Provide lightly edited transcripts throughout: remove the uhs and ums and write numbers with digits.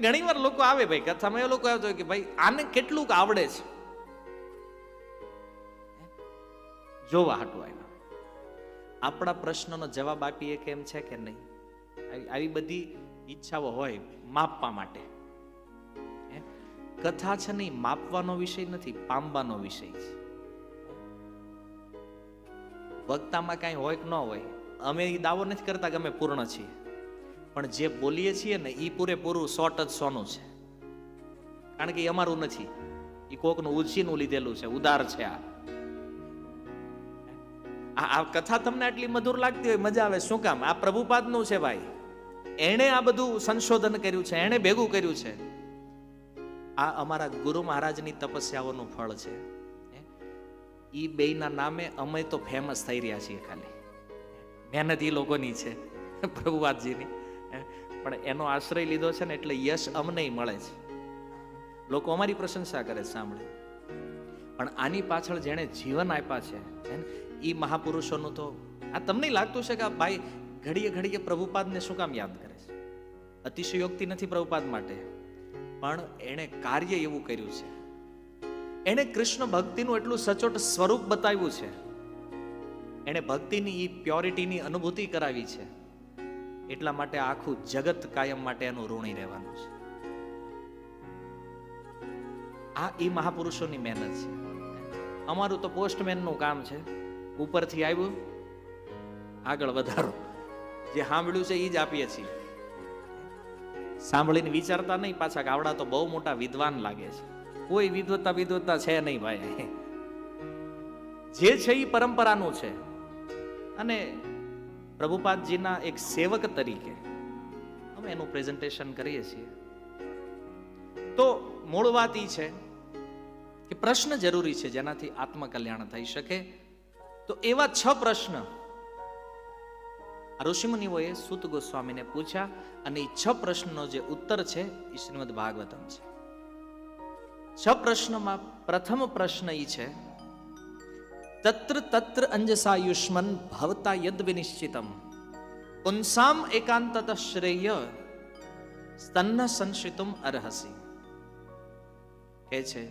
ઘણી વાર લોકો આવે ભાઈ કથામાં, એ લોકો આવતો કે ભાઈ આને કેટલુંક આવડે છે, જોવા હાટું આવ્યા. આપણા પ્રશ્નનો જવાબ આપીએ કેમ છે કે નહીં, આવી બધી ઈચ્છાઓ હોય માપવા માટે. કથા છે નહીં માપવાનો વિષય નથી, પામવાનો વિષય છે. વક્તામાં કાંઈ હોય કે ન હોય, અમે એ દાવો નથી કરતા કે અમે પૂર્ણ છીએ, પણ જે બોલીએ છીએ ને એ પૂરેપૂરું 100% સોનું છે. કારણ કે એ અમારું નથી, એ કોકનું ઉછીનું લીધેલું છે, ઉદાર છે. આ કથા તમને આટલી મધુર લાગતી હોય, મજા આવે. શું કામ? આ પ્રભુપાદનું છે ભાઈ. એણે આ બધું સંશોધન કર્યું છે, એણે ભેગું કર્યું છે. આ અમારા ગુરુ મહારાજની તપસ્યાઓનું ફળ છે. ઈ બેયના નામે અમે તો ફેમસ થઈ રહ્યા છીએ. ખાલી મહેનત ઈ લોકોની છે, પ્રભુપાદજીની. પણ એનો આશ્રય લીધો છે ને એટલે યશ અમને મળે છે. લોકો અમારી પ્રશંસા કરે સાંભળે, પણ આની પાછળ જેણે જીવન આપ્યા છે ઈ મહાપુરુષોનું તો આ તમને લાગતું છે કે આ ભાઈ ઘડીએ ઘડીએ પ્રભુપાદને શું કામ યાદ કરે છે? અતિશયોક્તિ નથી પ્રભુપાદ માટે, પણ એણે કાર્ય એવું કર્યું છે. એણે કૃષ્ણ ભક્તિનું એટલું સચોટ સ્વરૂપ બતાવ્યું છે, એણે ભક્તિની ઈ પ્યોરિટીની અનુભૂતિ કરાવી છે. એટલા માટે આખું જગત કાયમ માટે એનું ઋણી રહેવાનું છે. આ ઈ મહાપુરુષોની મહેનત છે. અમારું તો પોસ્ટમેનનું કામ છે, ઉપરથી આવ્યું આગળ વધારો, જે સાંભળ્યું છે એ જ આપીએ છીએ. સાંભળીને વિચારતા નહીં પાછા કે આવડા તો બહુ મોટા વિદ્વાન લાગે છે. કોઈ વિદ્વતા છે નહીં ભાઈ. જે છે એ પરંપરાનું છે. અને પ્રભુપાદજીના એક સેવક તરીકે અમે એનું પ્રેઝન્ટેશન કરીએ છીએ. તો મૂળ વાત એ છે કે પ્રશ્ન જરૂરી છે જેનાથી આત્મકલ્યાણ થઈ શકે. તો એવા 6 પ્રશ્ન ઋષિમુનિઓએ સૂત ગોસ્વામીને પૂછ્યા, અને એ 6 પ્રશ્નનો જે ઉત્તર છે એ શ્રીમદ ભાગવતમ છે. 6 પ્રશ્નમાં પ્રથમ પ્રશ્ન એ છે, તત્ર તત્ર અંજસાયુષ્મન ભવતા યદ વિનિશ્ચિતમ પુંસામ એકાંતત શ્રેય સ્તન્ન સંશિતુમ અર્હસી. કે છે,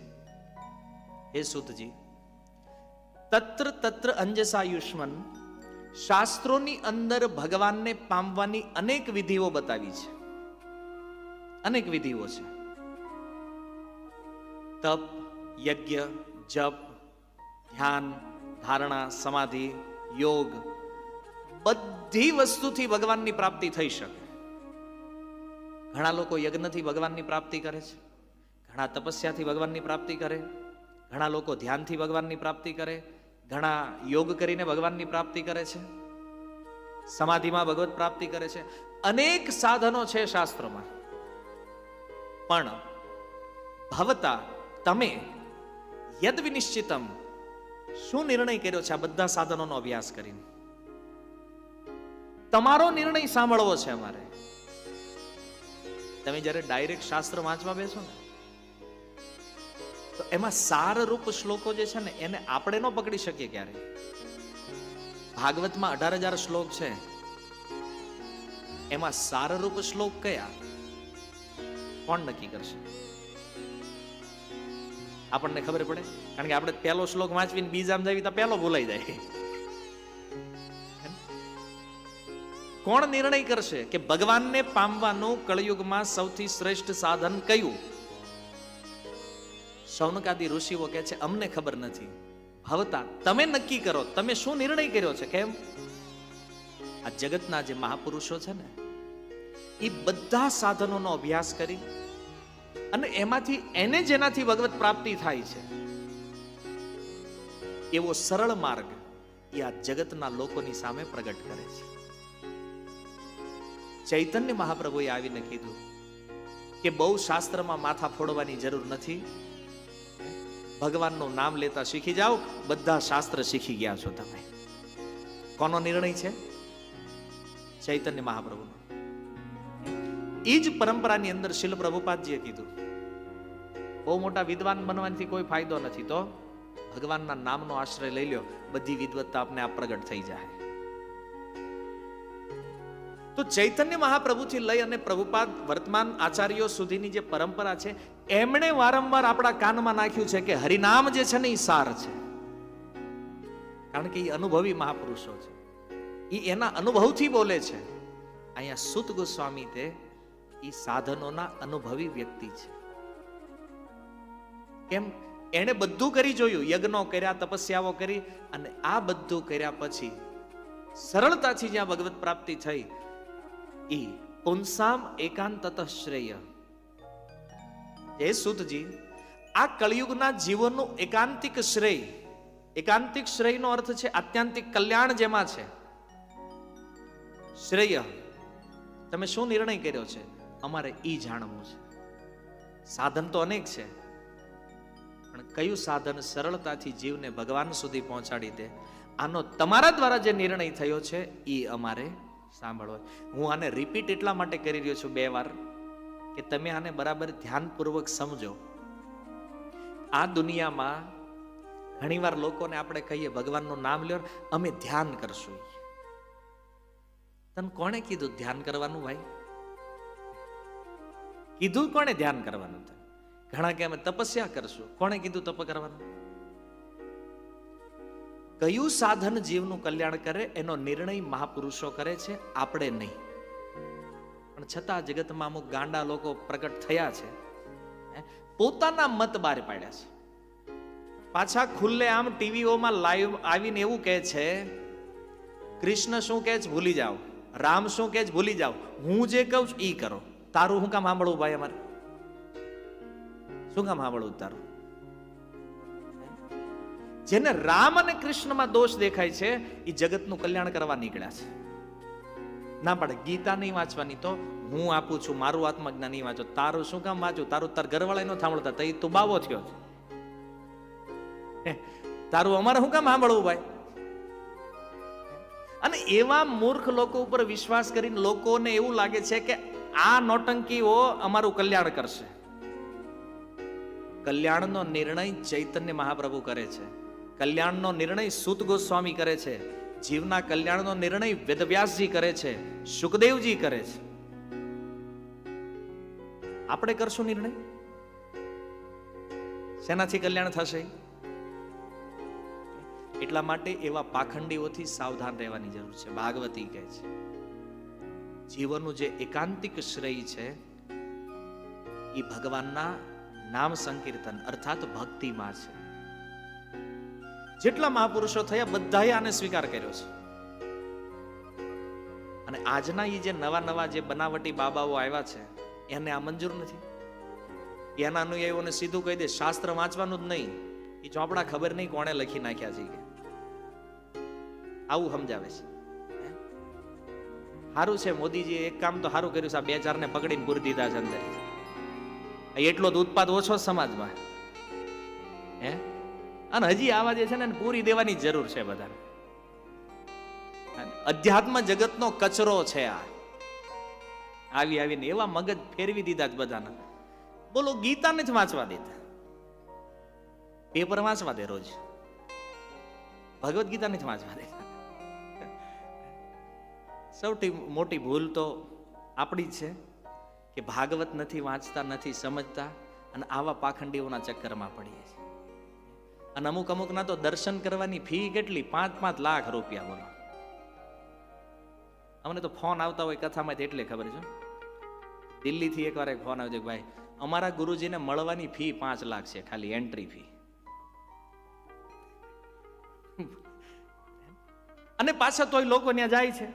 હે સૂતજી, તત્ર તત્ર અંજસાયુષ્મન, શાસ્ત્રોની અંદર ભગવાનને પામવાની અનેક વિધિઓ બતાવી છે. અનેક વિધિઓ છે. તપ, યજ્ઞ, જપ, ધ્યાન, ધારણા, સમાધિ, યોગ, બધી વસ્તુથી ભગવાનની પ્રાપ્તિ થઈ શકે. ઘણા લોકો યજ્ઞથી ભગવાનની પ્રાપ્તિ કરે છે, ઘણા તપસ્યાથી ભગવાનની પ્રાપ્તિ કરે, ઘણા લોકો ધ્યાનથી ભગવાનની પ્રાપ્તિ કરે, ઘણા યોગ કરીને ભગવાનની પ્રાપ્તિ કરે છે, સમાધિમાં ભગવત પ્રાપ્તિ કરે છે. અનેક સાધનો છે શાસ્ત્રોમાં. પણ ભવતા, તમે યદ વિનિશ્ચિતમ, શું નિર્ણય કર્યો છે આ બધા સાધનોનો અભ્યાસ કરીને? તમારો નિર્ણય સાંભળવો છે અમારે. તમે જ્યારે ડાયરેક્ટ શાસ્ત્ર વાંચવા બેસો ને તો એમાં સારરૂપ શ્લોકો જે છે ને એને આપણે ન પકડી શકીએ ક્યારે. ભાગવતમાં 18,000 શ્લોક છે, એમાં સારરૂપ શ્લોક કયા કોણ નક્કી કરશે? આપણને ખબર પડે? કારણ કે આપણે પહેલો શ્લોક વાંચવીને બીજામાં જાવી તો પહેલો ભૂલાઈ જાય. કોણ નિર્ણય કરશે કે ભગવાનને પામવાનું કળયુગમાં સૌથી શ્રેષ્ઠ સાધન કયું? શૌનકાદી ઋષિઓ કહે છે અમને ખબર નથી. ભવતા, તમે નક્કી કરો, તમે શું નિર્ણય કર્યો છે? કેમ? આ જગતના જે મહાપુરુષો છે ને એ બધા સાધનોનો અભ્યાસ કરી અને એમાંથી એને જેનાથી ભગવત પ્રાપ્તિ થાય છે એવો સરળ માર્ગ એ આ જગતના લોકોની સામે પ્રગટ કરે છે. ચૈતન્ય મહાપ્રભુએ આવીને કીધું કે બહુ શાસ્ત્રમાં માથા ફોડવાની જરૂર નથી, ભગવાનનું નામ લેતા શીખી જાઓ, બધા શાસ્ત્ર શીખી ગયા છો તમે. કોનો નિર્ણય છે? ચૈતન્ય મહાપ્રભુનો. એ જ પરંપરાની અંદર શીલ પ્રભુપાદજીએ કીધું બહુ મોટા વિદ્વાન બનવાથી કોઈ ફાયદો નથી, તો ભગવાનના નામનો આશ્રય લઈ લ્યો, બધી વિદ્વત્તા આપને આપ પ્રગટ થઈ જાય. તો ચૈતન્ય મહાપ્રભુથી લઈ અને પ્રભુપાદ વર્તમાન આચાર્યો સુધીની જે પરંપરા છે, એમણે વારંવાર આપણા કાનમાં નાખ્યું છે કે હરિનામ જે છે ને એ સાર છે. કારણ કે એ અનુભવી મહાપુરુષો છે, એ એના અનુભવથી બોલે છે. અહીંયા સુત ગોસ્વામી તે એ સાધનોના અનુભવી વ્યક્તિ છે. કેમ? એણે બધું કરી જોયું, યજ્ઞો કર્યા, તપસ્યાઓ કરી, અને આ બધું કર્યા પછી સરળતાથી જ્યાં ભગવત પ્રાપ્તિ થઈ, ઈ પુંસામ એકાંતતઃ શ્રેય. એ સુતજી, આ કળિયુગના જીવનનું એકાંતિક શ્રેય, એકાંતિક શ્રેયનો અર્થ છે આત્યંતિક કલ્યાણ જેમાં છે. શ્રેય, તમે શું નિર્ણય કર્યો છે? અમારે ઈ જાણવું છે. સાધન તો અનેક છે, પણ કયું સાધન સરળતાથી જીવને ભગવાન સુધી પહોંચાડી દે, આનો તમારા દ્વારા જે નિર્ણય થયો છે ઈ અમારે સાંભળવો. હું આને રિપીટ એટલા માટે કરી રહ્યો છું 2 વાર કે તમે આને બરાબર ધ્યાનપૂર્વક સમજો. આ દુનિયામાં ઘણીવાર લોકોને આપણે કહીએ ભગવાનનું નામ લ્યો, અમે ધ્યાન કરશું. તને કોણે કીધું ધ્યાન કરવાનું? ભાઈ, કીધું કોણે ધ્યાન કરવાનું? ઘણા કે અમે તપસ્યા કરશું. કોણે કીધું તપ કરવાનું? કયું સાધન જીવનું કલ્યાણ કરે એનો નિર્ણય મહાપુરુષો કરે છે, આપણે નહીં. પણ છતાં જગતમાં અમુક ગાંડા લોકો પ્રગટ થયા છે, પોતાના મત બહાર પાડ્યા છે. પાછા ખુલ્લે આમ ટીવીઓમાં લાઈવ આવીને એવું કહે છે, કૃષ્ણ શું કહે છે ભૂલી જાઓ, રામ શું કહે છે ભૂલી જાઓ, હું જે કહું છું ઈ કરો. તારું શું કામ સાંભળવું ભાઈ? અમારે શું કામ સાંભળવું તારું? જેને રામ અને કૃષ્ણમાં દોષ દેખાય છે એ જગતનું કલ્યાણ કરવા નીકળ્યા છે. ના પડે, ગીતા નહીં વાંચવાની તો હું આપું છું, મારું આત્મજ્ઞાન નહીં વાંચો. તારું શું કામ વાંચું? તારું તાર ઘરવાળા નો સાંભળતા તો તું બાવો થયો. તારું અમારે શું કામ સાંભળવું ભાઈ? અને એવા મૂર્ખ લોકો ઉપર વિશ્વાસ કરીને લોકોને એવું લાગે છે કે આ નોટંકીઓ અમારું કલ્યાણ કરશે. કલ્યાણનો નિર્ણય ચૈતન્ય મહાપ્રભુ કરે છે. કલ્યાણનો નિર્ણય સૂત ગોસ્વામી કરે છે. જીવના કલ્યાણનો નિર્ણય વેદવ્યાસજી કરે છે, સુખદેવજી કરે છે. આપણે કરશું નિર્ણય? શેનાથી કલ્યાણ થશે? એટલા માટે એવા પાખંડીઓથી સાવધાન રહેવાની જરૂર છે. ભાગવતી કહે છે જીવનનું જે એકાંતિક શ્રેય છે એ ભગવાનના નામ સંકીર્તન અર્થાત ભક્તિમાં છે. જેટલા મહાપુરુષો થયા બધાએ આને સ્વીકાર કર્યો છે. અને આજના એ જે નવા નવા જે બનાવટી બાબાઓ આવ્યા છે એને આ મંજૂર નથી. એના અનુયાયીઓને સીધું કહી દે શાસ્ત્ર વાંચવાનું જ નહીં, એ ચોપડા ખબર નહીં કોણે લખી નાખ્યા છે. આવું સમજાવે છે. સારું છે, મોદીજી એક કામ તો સારું કર્યું છે, આ 2-4 ને પકડીને પૂરી દીધા છે અંદર. એટલો જ ઉત્પાદ ઓછો સમાજમાં. અને હજી આવા જે છે ને પૂરી દેવાની જરૂર છે બધાને. અધ્યાત્મ જગતનો કચરો છે આ. આવીને એવા મગજ ફેરવી દીધા જ બધાના. બોલો, ગીતા નથી વાંચવા દેતા, પેપર વાંચવા દે રોજ. ભગવદ ગીતા નથી વાંચવા દેતા. સૌથી મોટી ભૂલ તો આપણી છે કે ભાગવત નથી વાંચતા, નથી સમજતા, અને આવા પાખંડીઓના ચક્કરમાં પડીએ છીએ. અને અમુક ના તો દર્શન કરવાની ફી કેટલી? 5-5 લાખ રૂપિયા. બોલો, અમને તો ફોન આવતા હોય કથામાં એટલે ખબર છે. દિલ્હીથી એકવાર એક ફોન આવ્યો, ભાઈ અમારા ગુરુજીને મળવાની ફી 5 લાખ છે, ખાલી એન્ટ્રી ફી. અને પાછા તોય લોકો ત્યાં જાય છે.